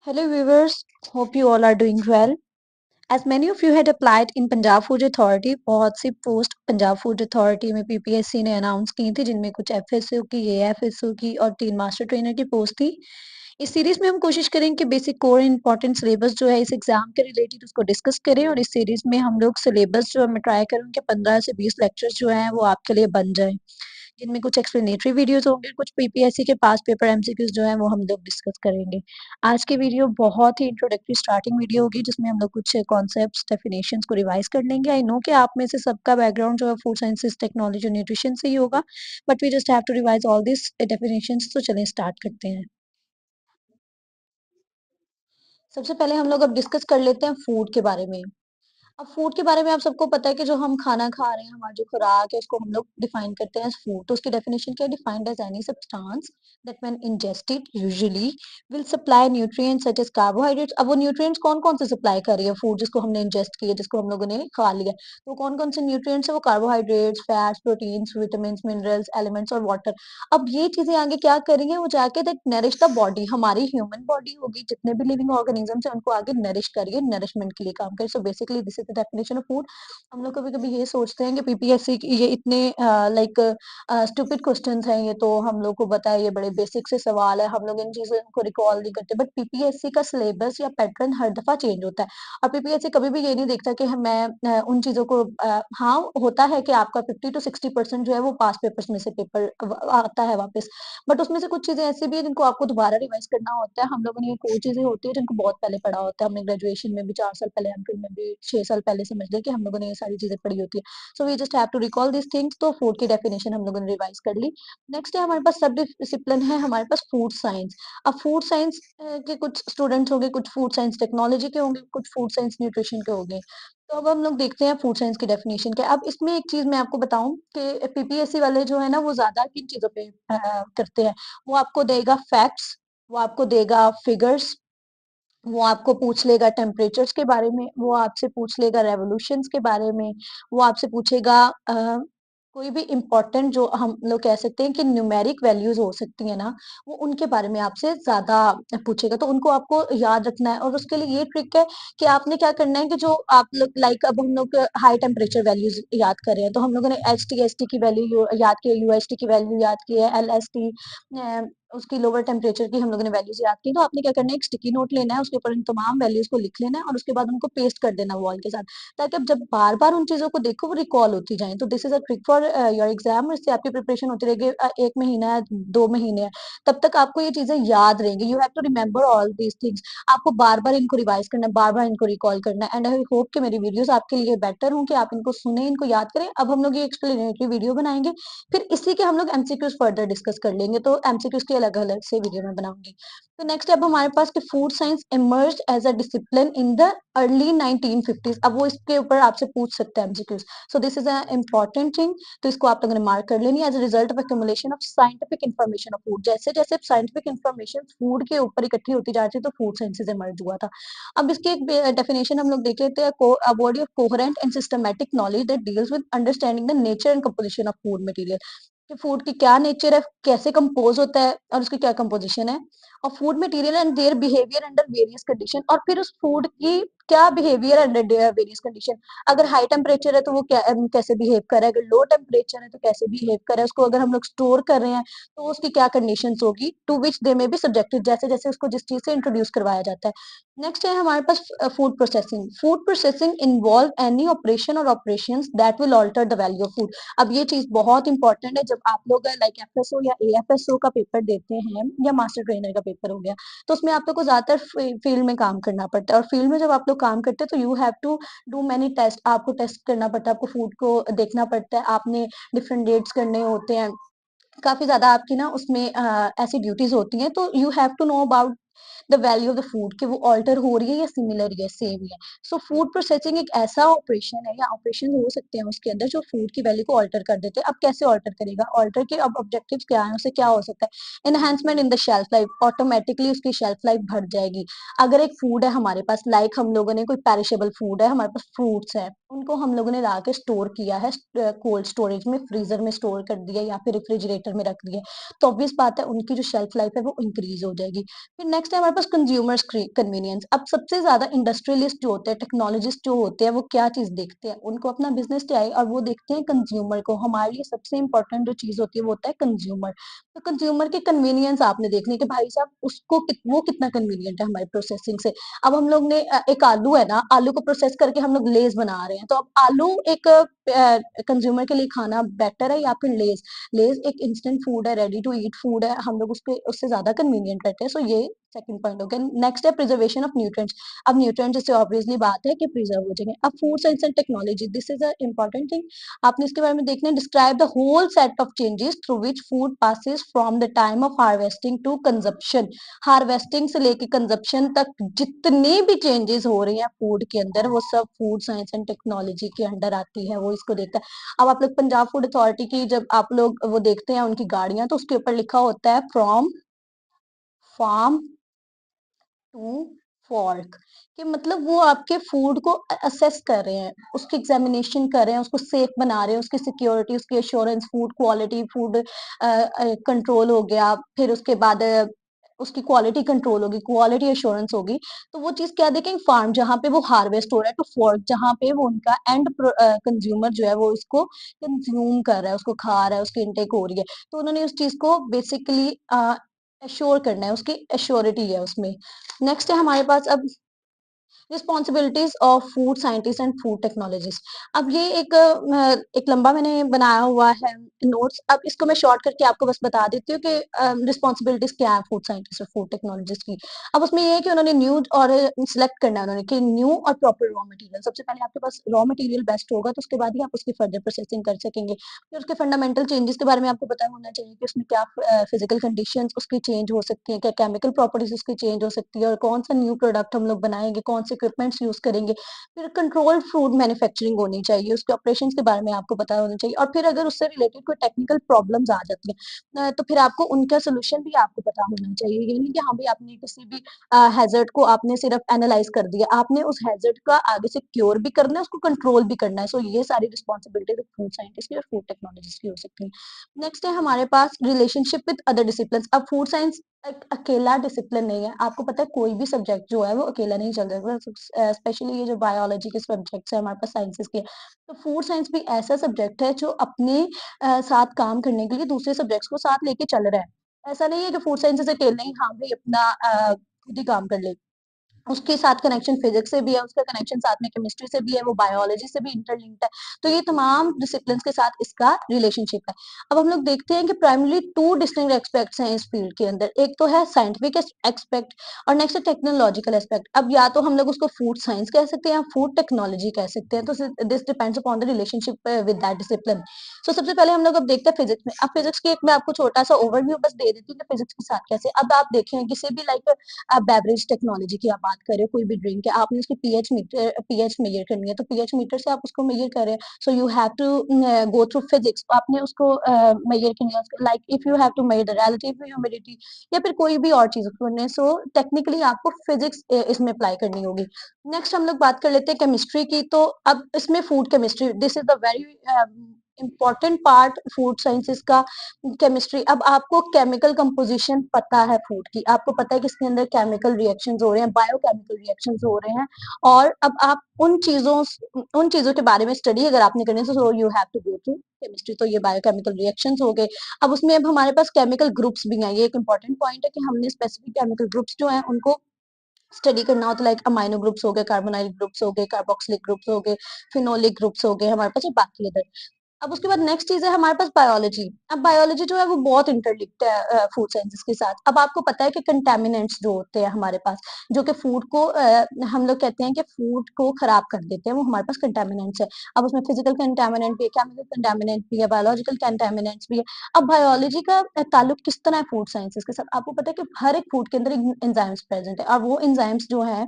Hello viewers, hope you all are doing well. As many of you had applied in Punjab Food Authority, बहुत सी post Punjab food authority में PPSC ने announce की थी जिनमें कुछ FSO की, एएफएसओ की और 3 मास्टर ट्रेनर की पोस्ट थी। इस सीरीज में हम कोशिश करेंगे कि बेसिक कोर इंपॉर्टेंट सिलेबस जो है इस एग्जाम के रिलेटेड उसको डिस्कस करें और इस सीरीज में हम लोग सिलेबस जो मैं ट्राई करूँगी 15 से 20 लेक्चर्स जो हैं वो आपके लिए बन जाए। जिनमें कुछ एक्सप्लेनेटरी वीडियोस होंगे, कुछ पीपीएससी के पास पेपर एमसीक्यूज जो हैं वो हम लोग डिस्कस करेंगे। आज की वीडियो बहुत ही इंट्रोडक्टरी स्टार्टिंग वीडियो होगी जिसमें हम लोग कुछ कॉन्सेप्ट्स, डेफिनेशंस को रिवाइज कर लेंगे। आई नो कि आप में से सबका बैकग्राउंड जो है फूड साइंसेस, टेक्नोलॉजी और न्यूट्रिशन से ही होगा, but we just have to revise all this definitions. तो चलें स्टार्ट करते हैं। सबसे पहले हम लोग अब डिस्कस कर लेते हैं फूड के बारे में। अब फूड के बारे में आप सबको पता है कि जो हम खाना खा रहे हैं, हमारा जो खुराक है, उसको हम लोग डिफाइन करते हैं एज़ फूड। तो उसकी डेफिनिशन क्या है? Defined as any substance that when ingested usually will supply nutrients such as carbohydrates. अब वो न्यूट्रिएंट्स कौन-कौन से सप्लाई कर रही है फूड जिसको हमने इंजेस्ट किया, जिसको हम लोगों ने खा लिया। तो कौन-कौन से न्यूट्रिएंट्स है? वो carbohydrates, fats, proteins, vitamins, minerals, elements और वाटर। अब ये चीज़ें आगे क्या करेंगे? वो जाके दैट नरिश द बॉडी, हमारी ह्यूमन बॉडी होगी, जितने भी लिविंग ऑर्गेनिज़म्स हैं उनको आगे नरिश करिए, नरिशमेंट के लिए काम करे। So basically this is the definition of food. हम लोग कभी-कभी ये सोचते हैं कि पीपीएससी की ये इतने लाइक स्टूपिड क्वेश्चंस हैं, ये तो हम लोग को पता है, ये बड़े बेसिक से सवाल है, हम लोग इन चीज़ों को रिकॉल नहीं करते। बट पीपीएससी का सिलेबस या पैटर्न हर दफ़ा चेंज होता है और पीपीएससी कभी भी ये नहीं देखता कि मैं उन चीज़ों को हाँ, होता है कि आपका 50 टू 60% जो है वो पास्ट पेपर्स में से पेपर आता है वापस। बट उसमें से कुछ चीज़ें ऐसी भी हैं जिनको आपको दोबारा रिवाइज़ करना होता है। हम लोगों ने एक और चीज़ें होती हैं जिनको बहुत पहले पढ़ा होता है। हमने ग्रेजुएशन में भी 4 साल पहले, एमफिल में भी 6 साल पहले समझ लें कि हम लोगों ने ये सारी चीज़ें पढ़ी होती है। So we just have to recall these things. तो फूड की डेफिनिशन हम लोगों ने रिवाइज़ कर ली। नेक्स्ट है हमारे पास सब डिसिप्लिन है हमारे पास फूड साइंस। अब फूड साइंस के कुछ स्टूडेंट्स होंगे, कुछ फूड साइंस टेक्नोलॉजी के होंगे, कुछ फूड साइंस न्यूट्रिशन के होंगे। तो अब हम लोग देखते हैं फूड साइंस की डेफिनिशन क्या है। अब इसमें एक चीज़ मैं आपको बताऊँ कि पीपीएससी वाले जो है ना वो ज़्यादा किन चीज़ों पे करते हैं। वो आपको देगा फैक्ट्स, वो आपको देगा फिगर्स, वो आपको पूछ लेगा टेम्परेचर्स के बारे में, वो आपसे पूछ लेगा रेवोल्यूशंस के बारे में, वो आपसे पूछेगा कोई भी इम्पोर्टेंट जो हम लोग कह सकते हैं कि न्यूमेरिक वैल्यूज़ हो सकती हैं ना, वो उनके बारे में आपसे ज़्यादा पूछेगा। तो उनको आपको याद रखना है और उसके लिए ये ट्रिक है कि आपने क्या करना है कि जो आप लोग लाइक अब हम लोग हाई टेम्परेचर वैल्यूज़ याद कर रहे हैं, तो हम लोगों ने एचटी, एसटी की वैल्यू याद की है, यूएसटी की वैल्यू याद की है, एलएसटी उसकी लोअर टेम्परेचर की हम लोगों ने वैल्यूज़ याद की। तो आपने क्या करना है, एक स्टिकी नोट लेना है, उसके ऊपर इन तमाम वैल्यूज़ को लिख लेना है और उसके बाद उनको पेस्ट कर देना वॉल के साथ, ताकि आप जब बार-बार उन चीज़ों को देखो वो रिकॉल होती जाएँ। तो this is a trick for your exam. इससे आपकी प्रिपरेशन होती रहेगी। 1 महीना है, 2 महीने हैं, तब तक आपको ये चीज़ें याद रहेंगी। You have to remember all these things. आपको बार-बार इनको रिवाइज़ करना है, बार-बार इनको रिकॉल करना है एंड आई होप कि मेरी वीडियोज़ आपके लिए बेटर हों कि आप इनको सुनें, इनको याद करें। अब हम लोग ये एक्सप्लेनेटरी वीडियो बनाएँगे, फिर इसी के हम लोग एमसीक्यूज़ फर्दर डिस्कस कर लेंगे, तो एमसीक्यूज़ की अलग-अलग से वीडियो मैं बनाऊँगी। तो नेक्स्ट अब हमारे पास कि food science emerged as a discipline in the early 1950s। अब वो इसके ऊपर आपसे पूछ सकते हैं MCQs. So this is a important thing. तो इसको आप लोगों ने मार्क कर लेनी है as a result of accumulation of scientific information of food. जैसे-जैसे साइंटिफिक इन्फॉर्मेशन फूड के ऊपर इकट्ठी होती जा रही थी, तो फूड साइंसेज़ इमर्ज हुआ था। अब इसकी एक डेफिनिशन हम लोग देख लेते हैं। A body of coherent and systematic knowledge that deals with understanding the nature and composition of food material. कि फूड की क्या नेचर है, कैसे कंपोज़ होता है और उसकी क्या कंपोज़िशन है, और food material and their behaviour under various condition, और फिर उस फूड की क्या बिहेवियर अंडर वेरियस कंडीशन। अगर हाई टेम्परेचर है तो वो कैसे बिहेव कर रहा है, अगर लो टेम्परेचर है तो कैसे बिहेव कर रहा है, उसको अगर हम लोग स्टोर कर रहे हैं तो उसकी क्या कंडीशंस होगी, to which they may be subjected, जैसे-जैसे उसको जिस चीज़ से इंट्रोड्यूस करवाया जाता है। नेक्स्ट है हमारे पास food processing. Food processing involve any operation और operations that will alter the value of food. अब ये चीज़ बहुत इंपॉर्टेंट है। जब आप लोग लाइक एफएसओ या एएफएसओ का पेपर देते हैं या मास्टर ट्रेनर का पेपर हो गया, तो उसमें आप लोग को ज़्यादातर फील्ड में काम करना पड़ता है और फील्ड में जब आप लोग काम करते हैं तो you have to do many test. आपको टेस्ट करना पड़ता है, आपको फूड को देखना पड़ता है, आपने डिफरेंट डेट्स करने होते हैं। काफ़ी ज़्यादा आपकी ना उसमें ऐसी ड्यूटीज़ होती हैं, तो you have to know about the value of the food कि वो अल्टर हो रही है या सिमिलर ही है, सेम ही है। सो फूड प्रोसेसिंग एक ऐसा ऑपरेशन है या ऑपरेशन हो सकते हैं उसके अंदर जो फूड की वैल्यू को अल्टर कर देते हैं। अब कैसे अल्टर करेगा? अल्टर के अब ऑब्जेक्टिव्स क्या हैं? उससे क्या हो सकता है? Enhancement in the shelf life, automatically उसकी शेल्फ लाइफ बढ़ जाएगी। अगर एक फूड है हमारे पास, लाइक हम लोगों ने कोई पेरिशेबल फूड है, हमारे पास फ्रूट्स हैं, उनको हम लोगों ने ला के स्टोर किया है कोल्ड स्टोरेज में, फ्रीज़र में स्टोर कर दिया या फिर रेफ्रिजरेटर में रख दिया। तो ऑब्वियस बात है उनकी जो शेल्फ लाइफ है वो इंक्रीज़ हो जाएगी। फिर नेक्स्ट है हमारे पास कंज्यूमर्स कन्वीनियंस। अब सबसे ज़्यादा इंडस्ट्रियलिस्ट जो होते हैं, टेक्नोलॉजिस्ट जो होते हैं, वो क्या चीज़ देखते हैं? उनको अपना बिज़नेस क्या है और वो देखते हैं कंज्यूमर को। हमारे लिए सबसे इम्पोर्टेंट जो चीज़ होती है वो होता है कंज्यूमर। तो कंज्यूमर की कन्वीनियंस आपने देखनी है कि भाई साहब उसको वो कितना कन्वीनियंट है हमारी प्रोसेसिंग से। अब हम लोग ने एक आलू है ना, आलू को प्रोसेस करके हम लोग लेज़ बना रहे हैं। तो अब आलू एक कंज्यूमर के लिए खाना बेटर है या फिर लेज़? लेज़ एक इंस्टेंट फूड है, रेडी टू ईट फूड है, हम लोग उसके उससे ज़्यादा कन्वीनियंट रहते हैं। सो ये सेकंड पॉइंट हो गया। नेक्स्ट है प्रिजर्वेशन ऑफ न्यूट्रिएंट्स। अब न्यूट्रिएंट्स इससे ऑब्वियसली बात है कि प्रिजर्व हो जाएंगे। अब food science and technology, this is a important thing. आपने इसके बारे में देखना है। Describe the whole set of changes through which food passes from the time of harvesting to consumption. Harvesting से लेके कंजप्शन तक जितने भी चेंजेस हो रही हैं फूड के अंदर, वो सब फूड साइंस एंड टेक्नोलॉजी के अंडर आती है, वो इसको देखता है। अब आप लोग पंजाब फूड अथॉरिटी की जब आप लोग वो देखते हैं उनकी गाड़ियां, तो उसके ऊपर लिखा होता है फ्रॉम फार्म टू फॉर्क, कि मतलब वो आपके फूड को असेस कर रहे हैं, उसकी एग्जामिनेशन कर रहे हैं, उसको सेफ बना रहे हैं, उसकी सिक्योरिटी, उसकी assurance, food quality, food control हो गया, फिर उसके बाद उसकी क्वालिटी कंट्रोल होगी, क्वालिटी एश्योरेंस होगी। तो वो चीज क्या देखेंगे, फार्म जहाँ पे वो हार्वेस्ट हो रहा है, टू फोर्क जहाँ पे वो उनका एंड कंज्यूमर जो है वो इसको कंज्यूम कर रहा है, उसको खा रहा है, उसकी इनटेक हो रही है। तो उन्होंने उस चीज को बेसिकली एश्योर करना है, उसकी एश्योरिटी है उसमें। नेक्स्ट है हमारे पास अब responsibilities of food scientist and food technologist. अब ये एक लंबा मैंने बनाया हुआ है नोट्स। अब इसको मैं शॉर्ट करके आपको बस बता देती हूँ कि रिस्पॉन्सिबिलिटीज क्या है फूड साइंटिस्ट और फूड टेक्नोलॉजिस्ट की। अब उसमें ये है कि उन्होंने न्यू और सिलेक्ट करना है उन्होंने कि न्यू और प्रॉपर रॉ मटेरियल। सबसे पहले आपके पास रॉ मटेरियल बेस्ट होगा, तो उसके बाद ही आप उसकी फर्दर प्रोसेसिंग कर सकेंगे। फिर उसके फंडामेंटल चेंजेस के बारे में आपको पता होना चाहिए कि उसमें क्या फिजिकल कंडीशंस उसकी चेंज हो सकती हैं, क्या केमिकल प्रॉपर्टीज उसकी चेंज हो सकती है, और कौन सा न्यू प्रोडक्ट हम लोग बनाएंगे, कौन से इक्विपमेंट्स यूज करेंगे। फिर कंट्रोल्ड फूड मैन्युफैक्चरिंग होनी चाहिए, उसके ऑपरेशंस के बारे में आपको पता होना चाहिए। और फिर अगर उससे रिलेटेड कोई टेक्निकल प्रॉब्लम्स आ जाती हैं, तो फिर आपको उनका सोल्यूशन भी आपको पता होना चाहिए। ये नहीं कि हाँ भाई आपने किसी भी हैजर्ड को आपने सिर्फ एनालाइज कर दिया, आपने उस हैजर्ड का आगे से क्योर भी करना है, उसको कंट्रोल भी करना है। सो ये सारी रिस्पॉन्सिबिलिटी फूड साइंटिस्ट की और फूड टेक्नोलॉजिस्ट की हो सकती है। नेक्स्ट है हमारे पास रिलेशनशिप विद अदर डिसिप्लिन। अब फूड साइंस एक अकेला डिसिप्लिन नहीं है, आपको पता है कोई भी सब्जेक्ट जो है वो अकेला नहीं चल सकता। स्पेशली ये जो बायोलॉजी के सब्जेक्ट्स है हमारे पास, साइंसेस के, तो फूड साइंस भी ऐसा सब्जेक्ट है जो अपने साथ काम करने के लिए दूसरे सब्जेक्ट्स को साथ लेके चल रहा है। ऐसा नहीं है कि फूड साइंसेस अकेले ही हाँ भाई अपना खुद ही काम कर ले। उसके साथ कनेक्शन फिजिक्स से भी है, उसका कनेक्शन साथ में केमिस्ट्री से भी है, वो बायोलॉजी से भी इंटरलिंक्ड है। तो ये तमाम डिसिप्लिन के साथ इसका रिलेशनशिप है। अब हम लोग देखते हैं कि प्राइमरली टू डिस्टिंक्ट एस्पेक्ट्स हैं इस फील्ड के अंदर। एक तो है साइंटिफिक एस्पेक्ट और नेक्स्ट है टेक्नोलॉजिकल एस्पेक्ट। अब या तो हम लोग उसको फूड साइंस कह सकते हैं या फूड टेक्नोलॉजी कह सकते हैं। तो this depends upon the relationship with that discipline. So सबसे पहले हम लोग अब देखते हैं फिजिक्स में। अब फिजिक्स की एक मैं आपको छोटा सा ओवरव्यू बस दे देती हूँ कि फिजिक्स के साथ कैसे। अब आप देखें किसी भी लाइक आप बेवरेज टेक्नोलॉजी की आप बात कर रहे हो, कोई भी ड्रिंक है, आपने उसकी पीएच मेजर करनी है, तो पीएच मीटर से आप उसको मेजर कर रहे हैं। So you have to go through physics, आपने उसको मेजर करनी है, like if you have to measure the relative humidity या फिर कोई भी और चीज करने। सो टेक्निकली आपको फिजिक्स इसमें अप्लाई करनी होगी। नेक्स्ट हम लोग बात कर लेते हैं केमिस्ट्री की। तो अब इसमें food chemistry, this is the very important part food sciences का, केमिस्ट्री। अब आपको केमिकल कंपोजिशन पता है फूड की, आपको पता है कि इसके अंदर केमिकल रिएक्शंस हो रहे हैं, बायोकेमिकल रिएक्शंस हो रहे हैं। और अब आप उन चीजों के बारे में स्टडी अगर आपने करनी है तो you have to go to chemistry. तो ये बायोकेमिकल रिएक्शंस हो गए। अब उसमें अब हमारे पास केमिकल ग्रुप्स भी हैं। ये एक इंपॉर्टेंट पॉइंट है कि हमने स्पेसिफिक केमिकल ग्रुप्स जो हैं उनको स्टडी करना हो, तो लाइक अमाइनो ग्रुप्स हो गए, कार्बोनाइल ग्रुप्स हो गए, कार्बोक्सिलिक ग्रुप्स हो गए, फिनोलिक ग्रुप्स हो गए हमारे पास, और बाकी अदर। अब उसके बाद नेक्स्ट चीज है हमारे पास बायोलॉजी। अब बायोलॉजी जो है वो बहुत इंटरलिंक्ड है फूड साइंसेस के साथ। अब आपको पता है कि कंटेमिनेंट्स जो होते हैं हमारे पास, जो कि फूड को हम लोग कहते हैं कि फूड को खराब कर देते हैं, वो हमारे पास कंटेमिनेंट्स है। अब उसमें फिजिकल कंटेमिनेंट भी है, केमिकल कंटेमिनेंट भी है, बायोलॉजिकल कंटेमिनेंट्स भी है। अब बायोलॉजी का ताल्लुक किस तरह है फूड साइंसेस के साथ, आपको पता है कि हर एक फूड के अंदर एंजाइम्स प्रेजेंट है, और वो एंजाइम्स जो है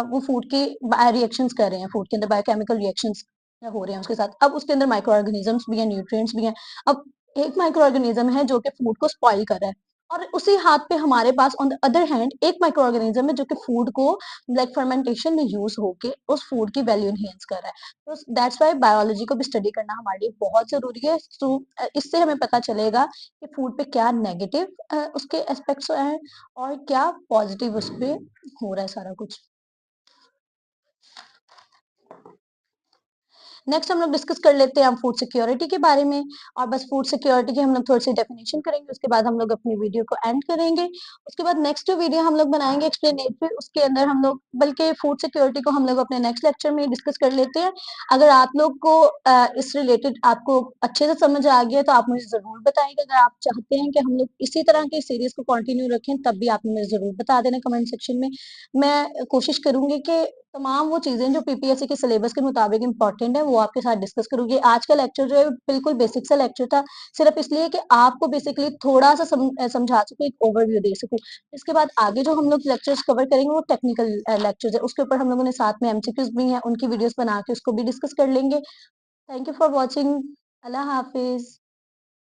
वो फूड की रिएक्शंस कर रहे हैं, फूड के अंदर बायोकेमिकल रिएक्शंस हो रहे हैं उसके साथ। अब उसके अंदर माइक्रो ऑर्गेनिजम्स भी हैं, न्यूट्रिएंट्स भी हैं। अब एक माइक्रो ऑर्गेनिज्म है जो कि फूड को स्पॉइल कर रहा है, और उसी हाथ पे हमारे pass on the other hand एक माइक्रो ऑर्गेनिज्म है जो कि फूड को लाइक फर्मेंटेशन में यूज होके उस फूड की वैल्यू एनहेंस कर रहा है। तो दैट्स वाई बायोलॉजी को भी स्टडी करना हमारे लिए बहुत जरूरी है। तो इससे हमें पता चलेगा कि फूड पे क्या नेगेटिव उसके एस्पेक्ट्स हैं और क्या पॉजिटिव उस पे हो रहा है सारा कुछ। नेक्स्ट हम लोग डिस्कस कर लेते हैं हम फूड सिक्योरिटी के बारे में। और बस फूड सिक्योरिटी की हम लोग थोड़ी सी डेफिनेशन करेंगे, उसके बाद हम लोग अपनी वीडियो को एंड करेंगे। उसके बाद नेक्स्ट वीडियो हम लोग बनाएंगे एक्सप्लेनेटरी, उसके अंदर हम लोग बल्कि फूड सिक्योरिटी को हम लोग अपने नेक्स्ट लेक्चर में डिस्कस कर लेते हैं। अगर आप लोग को इस रिलेटेड आपको अच्छे से समझ आ गया तो आप मुझे जरूर बताएंगे। अगर आप चाहते हैं कि हम लोग इसी तरह की सीरीज को कंटिन्यू रखें तब भी आप मुझे जरूर बता देना कमेंट सेक्शन में। मैं कोशिश करूंगी कि तमाम वो चीजें जो पीपीएससी के सिलेबस के मुताबिक इम्पोर्टेंट है वो आपके साथ डिस्कस करूंगी। आज का लेक्चर जो है बिल्कुल बेसिक सा लेक्चर था, सिर्फ इसलिए कि आपको बेसिकली थोड़ा सा समझा सकूं, एक ओवरव्यू दे सकूं। इसके बाद आगे जो हम लोग लेक्चर्स कवर करेंगे वो टेक्निकल लेक्चर्स है, उसके ऊपर हम लोगों ने साथ में एमसीक्यूज भी हैं, उनकी वीडियोस बना के उसको भी डिस्कस कर लेंगे। Thank you for watching. Allah Hafiz.